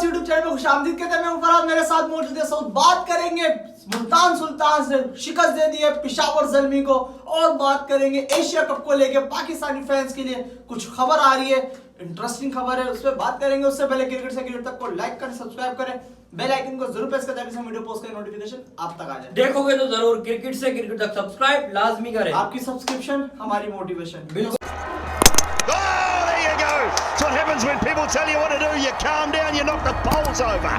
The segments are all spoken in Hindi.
यूट्यूब चैनल में खुशामदीद कहते हैं। मैं फराज, मेरे साथ मौजूद है सऊद। बात करेंगे मुल्तान सुल्तान से शिकस्त दे दी है पेशावर ज़ल्मी को, और बात करेंगे एशिया कप को लेके पाकिस्तानी फैंस के लिए कुछ खबर आ रही है, इंटरेस्टिंग खबर है, उस पर बात करेंगे। उससे पहले क्रिकेट से क्रिकेट तक को लाइक करें, सब्सक्राइब करें, बेल आइकन को जरूर प्रेस करें ताकि वीडियो पोस्ट करें नोटिफिकेशन आप तक आ जाए। देखोगे तो जरूर क्रिकेट से क्रिकेट तक सब्सक्राइब लाजमी करें। आपकी सब्सक्रिप्शन हमारी मोटिवेशन। बिल्कुल। It's what happens when people tell you what to do. You calm down, you knock the poles over.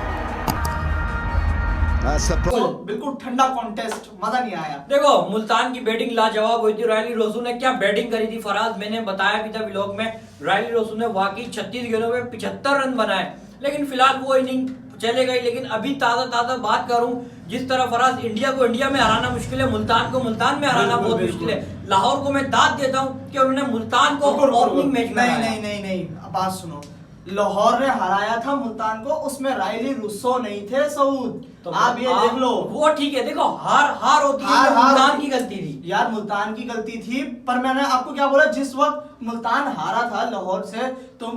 That's the problem. बिल्कुल ठंडा कॉन्टेस्ट, मजा नहीं आया। देखो, मुल्तान की बैटिंग लाजवाब हुई थी। रायली रोसू ने क्या बैटिंग करी थी फराज, मैंने बताया भी था व्लॉग में। रायली रोसू ने वाकई 36 गेंदों में 75 रन बनाए, लेकिन फिलहाल वो इनिंग चले गई। लेकिन अभी ताजा बात करूं, जिस तरह फराज इंडिया को इंडिया में हराना मुश्किल है, मुल्तान को मुल्तान में हराना बहुत मुश्किल है। लाहौर को मैं दाद देता हूं कि उन्होंने मुल्तान को ओपनिंग मैच में नहीं, बात सुनो। लाहौर ने हराया था मुल्तान को, उसमें रायली रुस्सो नहीं थे सऊद। तो आप ये देख लो। वो ठीक है, देखो हार होती है, मुल्तान की गलती थी यार, मुल्तान की गलती थी। पर मैंने आपको क्या बोला, जिस वक्त मुल्तान हारा था लाहौर से, तो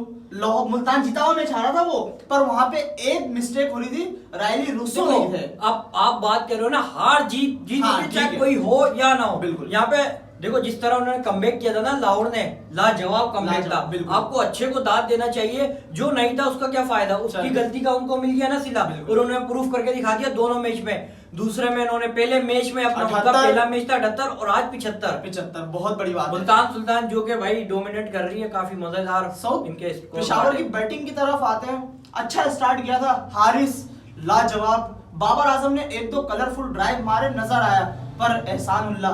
मुल्तान जीता हुआ मैच हारा था वो, पर वहां पे एक मिस्टेक हो रही थी, रायली रुस्सो नहीं थे। अब आप बात कर रहे हो ना, हार जीत हाँ, चाहे कोई हो या ना हो। बिल्कुल। यहाँ पे देखो, जिस तरह उन्होंने कमबैक किया था ना, लाहौर ने लाजवाब कमबैक था। आपको अच्छे को दाद देना चाहिए, जो नहीं था उसका क्या फायदा, उसकी गलती का उनको मिल गया ना सिला, और उन्होंने प्रूफ करके दिखा दिया दोनों मैच में। दूसरे में इन्होंने पहले मैच में अपना पहला मैच था 78 और आज 75। बहुत बड़ी बात है। मुल्तान सुल्तान जो कि भाई डोमिनेट कर रही है, काफी मजेदार इनके पेशावर की बैटिंग की तरफ आते हैं। अच्छा स्टार्ट किया था हारिस, लाजवाब। बाबर आजम ने एक दो कलरफुल ड्राइव मारे, नजर आया, पर एहसान उल्लाह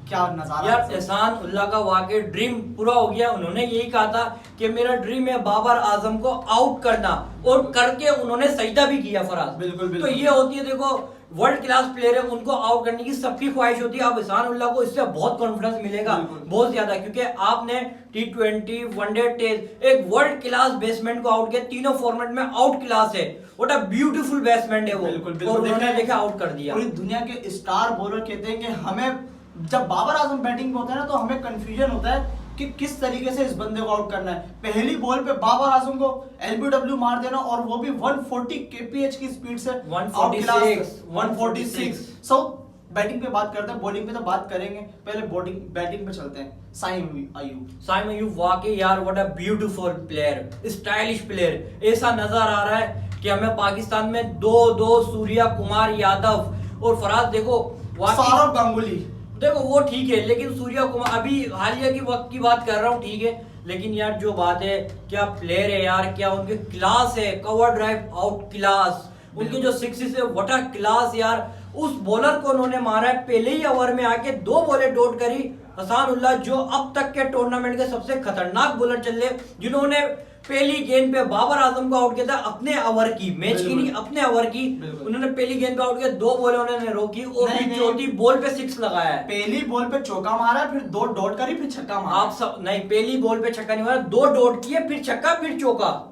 क्या नजारा यार, एहसान उल्लाह का वाकई ड्रीम पूरा हो गया। उन्होंने यही कहा था कि मेरा ड्रीम है बाबर आजम को आउट करना, और करके उन्होंने सजदा भी किया फराज। बिल्कुल। तो ये होती है, देखो वर्ल्ड क्लास प्लेयर है, उनको आउट करने की सबकी ख्वाहिश होती है। अब एहसान उल्लाह को इससे बहुत कॉन्फिडेंस मिलेगा, बहुत ज्यादा, क्योंकि आपने T20 वनडे टेस्ट एक वर्ल्ड क्लास बैट्समैन को आउट किया, तीनों फॉर्मेट में आउट क्लास है। व्हाट अ ब्यूटीफुल बैट्समैन है वो, और उन्होंने देखा आउट कर दिया। पूरी दुनिया के स्टार बॉलर कहते हैं कि हमें, जब बाबर आजम बैटिंग में होता है ना, तो हमें कंफ्यूजन होता है कि किस तरीके से इस बंदे को आउट करना है। पहली बॉल पे बाबर आजम को एलबीडब्ल्यू मार देना, और वो भी 140 kph की स्पीड से 146। सो बैटिंग पे बात करते हैं, बॉलिंग पे तो बात करेंगे, पहले बैटिंग पे चलते हैं। साइम अयूब वाकई यार, what a beautiful player, stylish player. ऐसा नजर आ रहा है कि हमें पाकिस्तान में दो सूर्या कुमार यादव, और फराज देखो सौरव गांगुली, देखो वो ठीक है, लेकिन सूर्या कुमार अभी हालिया की वक्त की बात कर रहा हूँ, ठीक है, लेकिन यार जो बात है, क्या प्लेयर है यार, क्या उनके क्लास है, कवर ड्राइव आउट क्लास, उनके जो सिक्सेस है व्हाट अ क्लास यार। उस बॉलर को उन्होंने मारा है पहले ही ओवर में आके, 2 बॉलें डॉट करी। एहसान उल्लाह जो अब तक के टूर्नामेंट के सबसे खतरनाक बॉलर चल रहे, जिन्होंने पहली गेंद पे बाबर आजम को आउट किया था, अपने ओवर की, मैच की नहीं, अपने ओवर की। उन्होंने पहली गेंद पे आउट किया, 2 बॉलें उन्होंने रोकी, और चौथी बॉल पे 6 लगाया है। पहली बॉल पे चौका मारा, फिर 2 डॉट करी, फिर छक्का मारा। आप सब नहीं, पहली बॉल पे छक्का नहीं मारा, 2 डॉट किए, फिर छक्का, फिर चौका।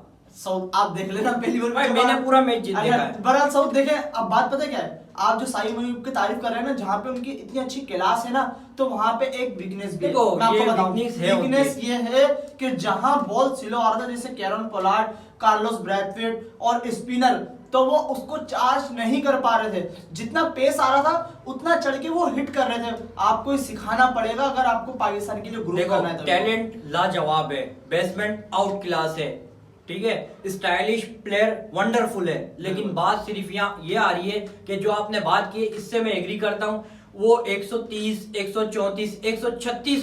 आप देख लेना, पहली बॉल पे मैंने पूरा मैच जीत देखा है। बहरहाल सऊद देखे, अब बात पता क्या है, आप जो साइम अयूब की तारीफ कर रहे हैं ना, जहाँ पे उनकी इतनी अच्छी क्लास है ना, तो वहां पे एक वीकनेस भी है। मैं आपको बताऊं, वीकनेस ये है कि जहां बॉल स्लो आ रहा था, जैसे कैरन पोलार्ड, कार्लोस ब्रैथवेट और स्पिनर, तो वो उसको चार्ज नहीं कर पा रहे थे। जितना पेस आ रहा था उतना चढ़ के वो हिट कर रहे थे। आपको सिखाना पड़ेगा अगर आपको पाकिस्तान के लिए ग्रो करना है तो। टैलेंट लाजवाब है, बैट्समैन आउट क्लास है, ठीक है, स्टाइलिश प्लेयर वंडरफुल है, लेकिन बात सिर्फ यहाँ ये आ रही है कि जो आपने बात की, इससे मैं एग्री करता हूँ, वो 130, 134, 136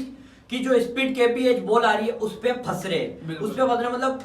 की जो स्पीड kph बॉल आ रही है, उस पे फंस रहे, मतलब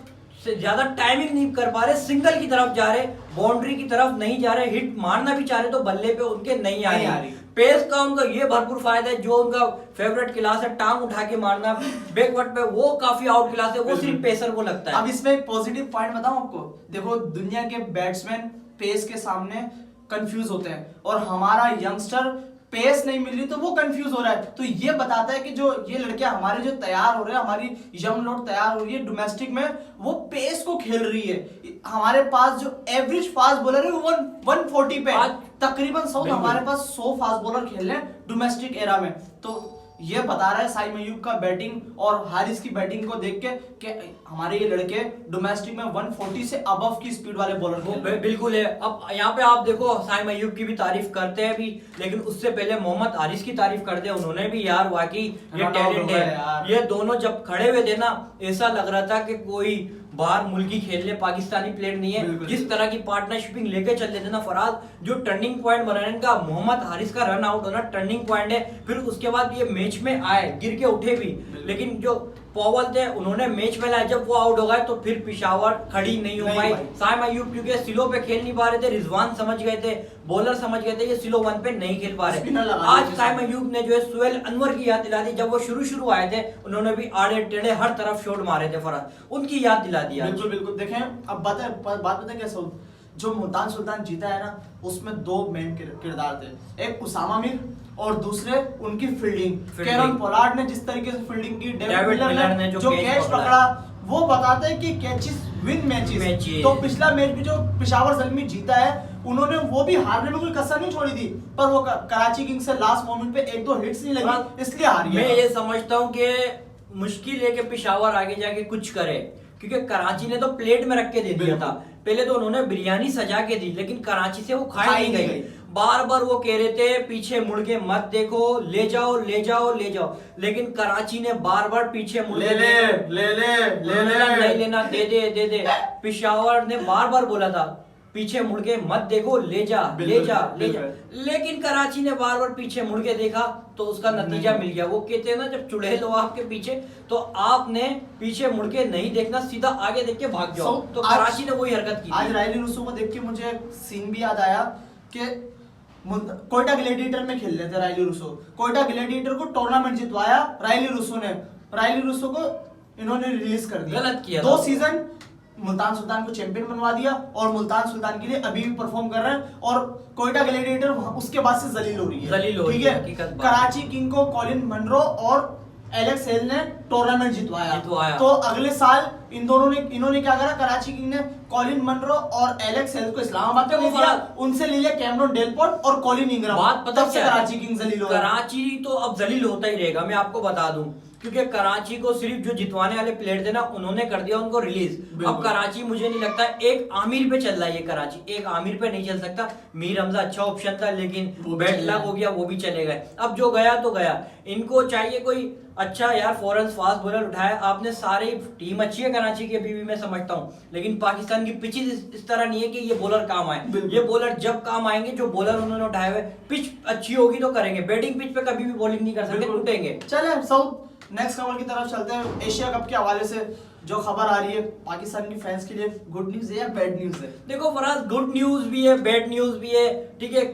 ज्यादा टाइमिंग नहीं कर पा रहे, सिंगल की तरफ जा रहे, बाउंड्री की तरफ नहीं जा रहे, हिट मारना भी चाह रहे तो बल्ले पे उनके नहीं आ रही। पेस का उनका ये भरपूर फायदा है, जो उनका फेवरेट क्लास है, टांग उठा के मारना बैकवर्ड पे, वो काफी आउट क्लास है, वो सिर्फ पेसर को लगता है। अब इसमें एक पॉजिटिव पॉइंट बताऊं आपको, देखो दुनिया के बैट्समैन पेस के सामने कंफ्यूज होते हैं, और हमारा यंगस्टर पेस नहीं मिल रही तो वो कंफ्यूज हो रहा है। तो ये बताता है कि जो ये लड़कियां हमारे जो तैयार हो रहे हैं, हमारी यंग लोड तैयार हो रही है डोमेस्टिक में, वो पेस को खेल रही है। हमारे पास जो एवरेज फास्ट बॉलर है वो 140 पे, तकरीबन 100, हमारे पास 100 फास्ट बॉलर खेल रहे हैं डोमेस्टिक एरा में। तो ये बता रहा है साई मयूब का बैटिंग और हारिस की बैटिंग को देख के कि हमारे ये लड़के डोमेस्टिक में 140 से अबव की स्पीड वाले बॉलर बिल्कुल है। अब यहाँ पे आप देखो साई मयूब की भी तारीफ करते हैं भी, लेकिन उससे पहले मोहम्मद हारिस की तारीफ करते हैं, उन्होंने भी यार वाकई ये टैलेंट है। ये दोनों जब खड़े हुए थे ना, ऐसा लग रहा था कि कोई बाहर मुल्की खेलने पाकिस्तानी प्लेयर नहीं है। जिस तरह की पार्टनरशिपिंग लेके चल रहे थे ना फराज, जो टर्निंग पॉइंट बनाने का मोहम्मद हारिस का रन आउट होना टर्निंग पॉइंट है। फिर उसके बाद ये मैच में आए, गिर के उठे भी, लेकिन जो पॉवल थे उन्होंने मैच में लाया, जब वो आउट हो गए तो फिर पिशावर खड़ी नहीं हो पाई। साई मयूब क्योंकि सिलो पे खेल नहीं पा रहे थे, रिजवान समझ गए थे, बॉलर समझ गए थे ये सिलो 1 पे नहीं खेल पा रहे। आज साई मयूब ने जो है सुहेल अनवर की याद दिला दी। जब वो शुरू आए थे उन्होंने भी आड़े टेढ़े हर तरफ शॉट मारे थे फराज, उनकी याद दिला दी। बिल्कुल बिल्कुल। देखें अब बात पता है कैसे, जो मुल्तान सुल्तान जीता है ना, उसमें 2 मेन किरदार थे, एक उसामा मीर और दूसरे उनकी फील्डिंग। कैरन पोलार्ड ने जिस तरीके से फील्डिंग की, डेविड मिलर ने जो कैच पकड़ा, वो बताते हैं कि कैचेस विन मैचेस। तो पिछला मैच भी जो पेशावर ज़ल्मी जीता है, उन्होंने वो भी हारने में कोई कसर नहीं छोड़ी थी, पर वो कराची किंग्स से लास्ट मोमेंट पे 1-2 हिट्स नहीं लगी, इसलिए हारी। मैं ये समझता हूँ कि मुश्किल है कि पेशावर आगे जाके कुछ करे, क्योंकि कराची ने तो प्लेट में रख के दे दिया था। पहले तो उन्होंने बिरयानी सजा के दी, लेकिन कराची से वो खाई नहीं गई। बार बार वो कह रहे थे पीछे मुड़ के मत देखो, ले जाओ ले जाओ ले जाओ, लेकिन कराची ने बार बार पीछे मुड़ के नहीं लेना, दे दे। पेशावर ने बार बार बोला था पीछे मुड़ के मत देखो, ले जा ले जा ले जा, लेकिन कराची ने बार बार पीछे मुड़ के देखा तो उसका नतीजा मिल गया। वो कहते हैं ना, जब चुड़ैल हो आपके पीछे तो आपने पीछे मुड़ के नहीं देखना, सीधा आगे देख के भाग जाओ। तो कराची ने वही हरकत की। आज रायली रूसो को देख के मुझे एक सीन भी याद आया कि कोयटा ग्लैडिएटर में खेल रहे थे रायली रूसो। कोयटा ग्लैडिएटर को टूर्नामेंट जितवाया रायली रूसो ने, रायली रूसो को इन्होंने रिलीज कर दिया। गलत किया। 2 सीजन मुल्तान सुल्तान को चैंपियन बनवा दिया और मुल्तान सुल्तान के लिए अभी भी परफॉर्म कर रहे हैं, और कोयटा ग्लैडिएटर उसके बाद से जलील हो रही है। ठीक है, कराची किंग को कॉलिन मनरो और एलेक्स हेल ने टूर्नामेंट जितवाया। तो अगले साल इन्होंने क्या करा, कराची किंग ने कॉलिन मनरो और एलेक्स हेल को इस्लामाबाद में दिया, उनसे ले लिया कैमरन डेलपोर्ट और कॉलिन इंग्रम। बात पता से कराची किंग जलील हो, कराची तो अब जलील होता ही रहेगा, मैं आपको बता दूं, क्योंकि कराची को सिर्फ जो जितवाने वाले प्लेयर थे ना, उन्होंने कर दिया उनको रिलीज। अब कराची मुझे नहीं लगता, एक आमिर पे चल रहा है ये कराची, एक आमिर पे नहीं चल सकता। मीर हमजा अच्छा ऑप्शन था, लेकिन बैड लक हो गया, वो भी चले गए। अब जो गया तो गया, इनको चाहिए कोई अच्छा यार फॉरेन फास्ट बॉलर उठाया। आपने सारी टीम अच्छी है कराची की, अभी भी मैं समझता हूँ, लेकिन पाकिस्तान की पिचेस इस तरह नहीं है कि ये बॉलर काम आए। ये बॉलर जब काम आएंगे, जो बॉलर उन्होंने उठाए हुए, पिच अच्छी होगी तो करेंगे। बैटिंग पिच पे कभी भी बॉलिंग नहीं कर सकते, टूटेंगे। चले नेक्स्ट खबर की तरफ चलते हैं। एशिया कप के हवाले से जो खबर आ रही है, पाकिस्तान की फैंस के लिए गुड न्यूज है या बैड न्यूज है? देखो फराज, गुड न्यूज भी है, बैड न्यूज भी है, ठीक है।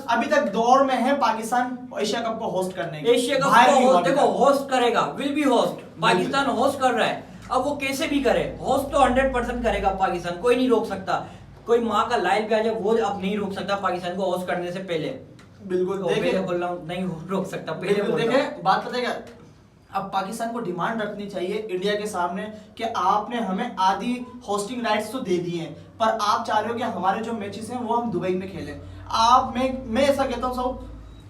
अभी तक दौर में है पाकिस्तान एशिया कप को होस्ट करने के। एशिया कप को देखो होस्ट करेगा, will be host, Pakistan host कर रहा है। अब वो कैसे भी करे, होस्ट तो 100% करेगा पाकिस्तान, कोई नहीं रोक सकता। कोई माँ का लाइव भी आ जाए, वो अब नहीं रोक सकता पाकिस्तान को होस्ट करने से पहले। बिल्कुल बोल रहा हूँ, नहीं रोक सकता पहले। देखें बात पता है क्या, अब पाकिस्तान को डिमांड रखनी चाहिए इंडिया के सामने कि आपने हमें आधी होस्टिंग राइट्स तो दे दिए हैं, पर आप चाह रहे हो कि हमारे जो मैचेस हैं वो हम दुबई में खेलें। मैं ऐसा कहता हूँ सब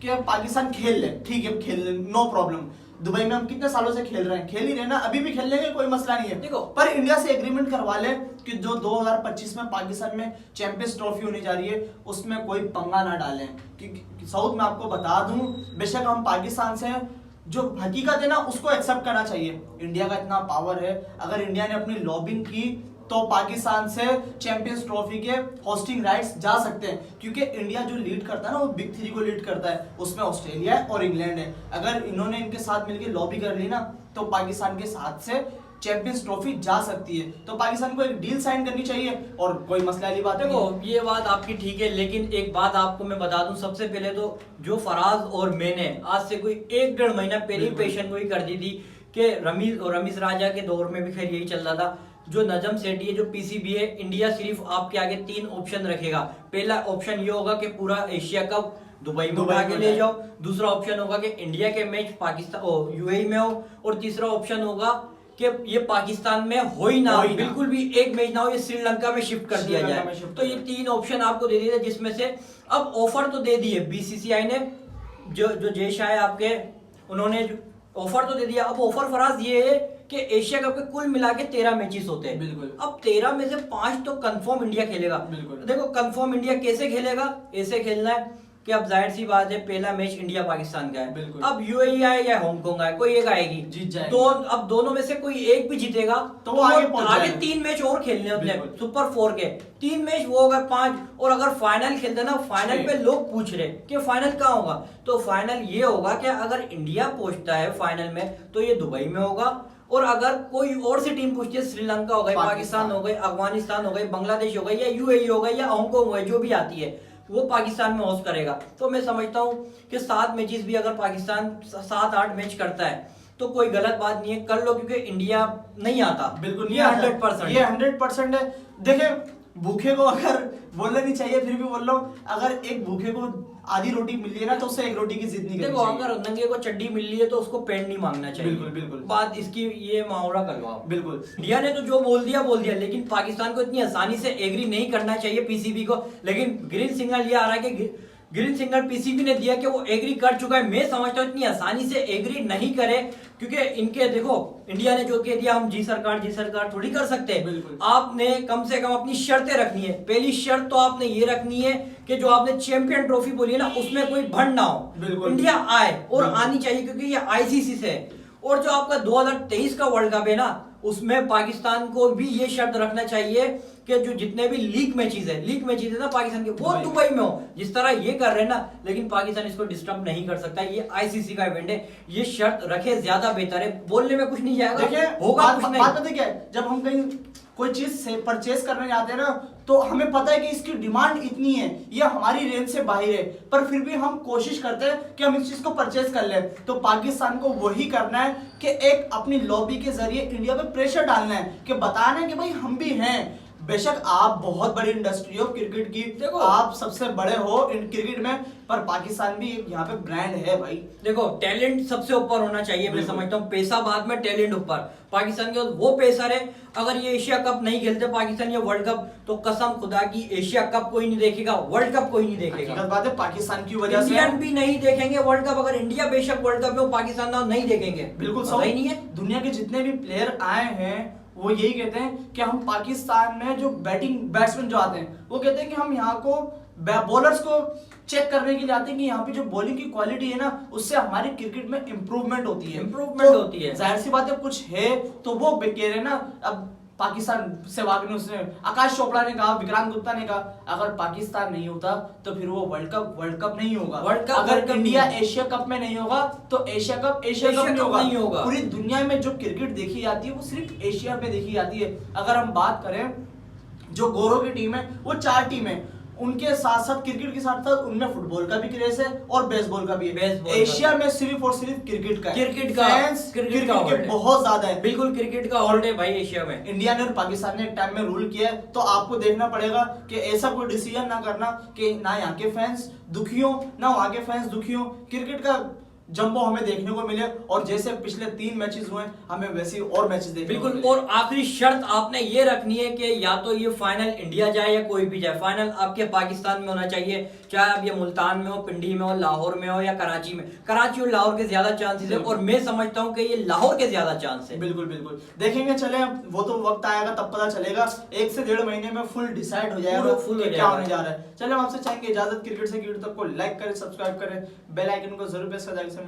कि पाकिस्तान खेल ले, ठीक है खेल ले, नो प्रॉब्लम। दुबई में हम कितने सालों से खेल रहे हैं, खेल ही रहे ना, अभी भी खेल लेंगे, कोई मसला नहीं है। देखो, पर इंडिया से एग्रीमेंट करवा ले कि जो 2025 में पाकिस्तान में चैंपियंस ट्रॉफी होने जा रही है, उसमें कोई पंगा ना डालें। क्योंकि साउथ में आपको बता दूं, बेशक हम पाकिस्तान से हैं, जो हकीकत है ना उसको एक्सेप्ट करना चाहिए। इंडिया का इतना पावर है, अगर इंडिया ने अपनी लॉबिंग की तो पाकिस्तान से चैंपियंस ट्रॉफी के होस्टिंग राइट्स जा सकते हैं, क्योंकि इंडिया जो लीड करता है ना, वो बिग 3 को लीड करता है, उसमें ऑस्ट्रेलिया है और इंग्लैंड है। अगर इन्होंने इनके साथ मिलकर लॉबी कर ली ना, तो पाकिस्तान के साथ से चैंपियंस ट्रॉफी जा सकती है। तो पाकिस्तान को एक डील साइन करनी चाहिए और कोई मसला वाली बात देखो, ये बात आपकी ठीक है, लेकिन एक बात आपको मैं बता दूं, सबसे पहले तो जो फराज और मैंने आज से कोई 1-1.5 महीना पहले ही पेशन गोई कर दी थी कि रमीज राजा के दौर में भी खैर यही चल रहा था, जो नजम सेठी है, जो पीसीबी है, इंडिया सिर्फ आपके आगे 3 ऑप्शन रखेगा। पहला ऑप्शन ये होगा कि पूरा एशिया कप दुबई में उठा के ले जाओ, दूसरा ऑप्शन होगा कि इंडिया के मैच पाकिस्तान यूएई में हो, और तीसरा ऑप्शन होगा कि ये पाकिस्तान में हो ही ना, बिल्कुल भी एक मैच ना हो, ये श्रीलंका में शिफ्ट कर दिया जाए। तो ये 3 ऑप्शन आपको दे दिए, जिसमें से अब ऑफर तो दे दिए बीसीसीआई ने, जो जय शाह है आपके, उन्होंने ऑफर तो दे दिया। अब ऑफर फराज ये है कि एशिया कप के कुल मिला के 13 मैचेस होते हैं। बिल्कुल। अब 13 में से 5 तो कंफर्म इंडिया खेलेगा। बिल्कुल। देखो कंफर्म इंडिया कैसे खेलेगा, ऐसे खेलना है कि अब जाहिर सी बात है पहला मैच इंडिया पाकिस्तान का है। बिल्कुल। अब यूएई आए या हांगकांग आए, कोई एक आएगी, जीत जाएगी। तो अब दोनों में से कोई एक भी जीतेगा तो वो आगे पहुंच आगे जाएगा। 3 मैच और खेलने होते हैं बिल्कुल। सुपर 4 के। 3 मैच वो अगर 5, और अगर फाइनल खेलते ना, फाइनल पे लोग पूछ रहे कि फाइनल कहाँ होगा, तो फाइनल ये होगा कि अगर इंडिया पहुंचता है फाइनल में तो ये दुबई में होगा, और अगर कोई और सी टीम पूछती है, श्रीलंका हो गई, पाकिस्तान हो गई, अफगानिस्तान हो गई, बांग्लादेश हो गई, या यूएई हो गई, या हांगकांग हो गई, जो भी आती है वो पाकिस्तान में होस्ट करेगा। तो मैं समझता हूँ कि 7 मैचेस भी अगर पाकिस्तान 7-8 मैच करता है तो कोई गलत बात नहीं है, कर लो, क्योंकि इंडिया नहीं आता। बिल्कुल ये 100% ये 100% है। देखिए भूखे को अगर बोलना नहीं चाहिए, फिर भी बोल रहा हूँ, अगर एक भूखे को आधी रोटी मिल रही है ना तो उसे एक रोटी की जिद नहीं करनी देखो, चाहिए। अगर नंगे को चड्डी मिल रही है तो उसको पैंट नहीं मांगना चाहिए। बिल्कुल, बिल्कुल। बात इसकी ये मुहावरा कर लो आप। बिल्कुल। इंडिया ने तो जो बोल दिया, लेकिन पाकिस्तान को इतनी आसानी से एग्री नहीं करना चाहिए पीसीबी को। लेकिन ग्रीन सिग्नल ये आ रहा है कि ग्रीन सिग्नल पीसीबी ने दिया कि वो एग्री कर चुका है। मैं समझता हूँ इतनी आसानी से एग्री नहीं करे, क्योंकि इनके देखो इंडिया ने जो कह दिया हम जी सरकार थोड़ी कर सकते हैं। बिल्कुल। आपने कम से कम अपनी शर्तें रखनी है। पहली शर्त तो आपने ये रखनी है कि जो आपने चैंपियन ट्रॉफी बोली है ना, उसमें कोई भंड ना हो। बिल्कुल। इंडिया आए और बिल्कुल। आनी चाहिए, क्योंकि ये आईसीसी से है। और जो आपका 2023 का वर्ल्ड कप है ना, उसमें पाकिस्तान को भी ये शर्त रखना चाहिए कि जो जितने भी लीग मैचेस है ना पाकिस्तान के, वो दुबई में हो, जिस तरह ये कर रहे हैं ना। लेकिन पाकिस्तान इसको डिस्टर्ब नहीं कर सकता, ये आईसीसी का इवेंट है, ये शर्त रखे ज्यादा बेहतर है। बोलने में कुछ नहीं जाएगा, देखिए होगा कुछ नहीं। बात पता है क्या है, जब हम कहीं कोई चीज से परचेस करने जाते हैं ना, तो हमें पता है कि इसकी डिमांड इतनी है, ये हमारी रेंज से बाहर है, पर फिर भी हम कोशिश करते हैं कि हम इस चीज को परचेस कर लें। तो पाकिस्तान को वही करना है कि एक अपनी लॉबी के जरिए इंडिया पे प्रेशर डालना है, कि बताना है कि भाई हम भी हैं। बेशक आप बहुत बड़ी इंडस्ट्री हो क्रिकेट की, देखो आप सबसे बड़े हो क्रिकेट में, पर पाकिस्तान भी यहाँ पे ब्रांड है भाई। देखो टैलेंट सबसे ऊपर होना चाहिए, मैं समझता हूँ। पैसा बाद में, टैलेंट ऊपर। पाकिस्तान के वो पेसर है, अगर ये एशिया कप नहीं खेलते पाकिस्तान, ये वर्ल्ड कप, तो कसम खुदा की एशिया कप कोई नहीं देखेगा, वर्ल्ड कप कोई नहीं देखेगा। बात है, पाकिस्तान की वजह से इंडियन भी नहीं देखेंगे वर्ल्ड कप। अगर इंडिया बेशक वर्ल्ड कप में, पाकिस्तान ना नहीं देखेंगे। बिल्कुल सही नहीं है। दुनिया के जितने भी प्लेयर आए हैं वो यही कहते हैं कि हम पाकिस्तान में जो बैट्समैन जो आते हैं, वो कहते हैं कि हम यहाँ को बॉलर्स को चेक करने के लिए आते हैं कि यहाँ पे जो बॉलिंग की क्वालिटी है ना, उससे हमारे क्रिकेट में इंप्रूवमेंट होती है। होती है। जाहिर सी बात है, कुछ है तो वो कह रहे हैं ना। अब पाकिस्तान सहवाग ने, उसने आकाश चोपड़ा ने कहा, विक्रांत गुप्ता ने कहा, अगर पाकिस्तान नहीं होता तो फिर वो वर्ल्ड कप नहीं होगा। अगर इंडिया एशिया कप में नहीं होगा तो एशिया कप नहीं होगा। पूरी दुनिया में जो क्रिकेट देखी जाती है वो सिर्फ एशिया में देखी जाती है। अगर हम बात करें, जो गोरों की टीम है वो 4 टीम है, उनके साथ साथ क्रिकेट के साथ साथ उनमें फुटबॉल का भी क्रेज है और बेसबॉल का भी है। एशिया में सिर्फ और सिर्फ क्रिकेट का फैंस क्रिकेट के बहुत ज्यादा है। बिल्कुल क्रिकेट का हॉल्ट है भाई एशिया में। इंडिया ने और पाकिस्तान ने एक टाइम में रूल किया है, तो आपको देखना पड़ेगा कि ऐसा कोई डिसीजन ना करना कि ना यहाँ के फैंस दुखी हो ना वहाँ के फैंस दुखी हो। क्रिकेट का जंबो हमें देखने को मिले, और जैसे पिछले 3 मैचेस हुए हमें वैसे ही और मैचेस देखने को मिले। और आखिरी शर्त आपने ये रखनी है कि या तो ये फाइनल इंडिया जाए या कोई भी जाए, फाइनल आपके पाकिस्तान में होना चाहिए। चाहे अब ये मुल्तान में हो, पिंडी में हो, लाहौर में हो या कराची में। कराची और लाहौर के ज्यादा चांसेस है, और मैं समझता हूँ कि ये लाहौर के ज्यादा चांस है। बिल्कुल बिल्कुल देखेंगे, चले वो तो वक्त आएगा तब पता चलेगा। 1 से 1.5 महीने में फुल डिसाइड हो जाएगा क्या होने जा रहा है। चले हम आपसे चाहेंगे इजाजत। क्रिकेट से क्रिकेट तक को लाइक करें, सब्सक्राइब करें, बेल आइकन को जरूर प्रेस कर दें।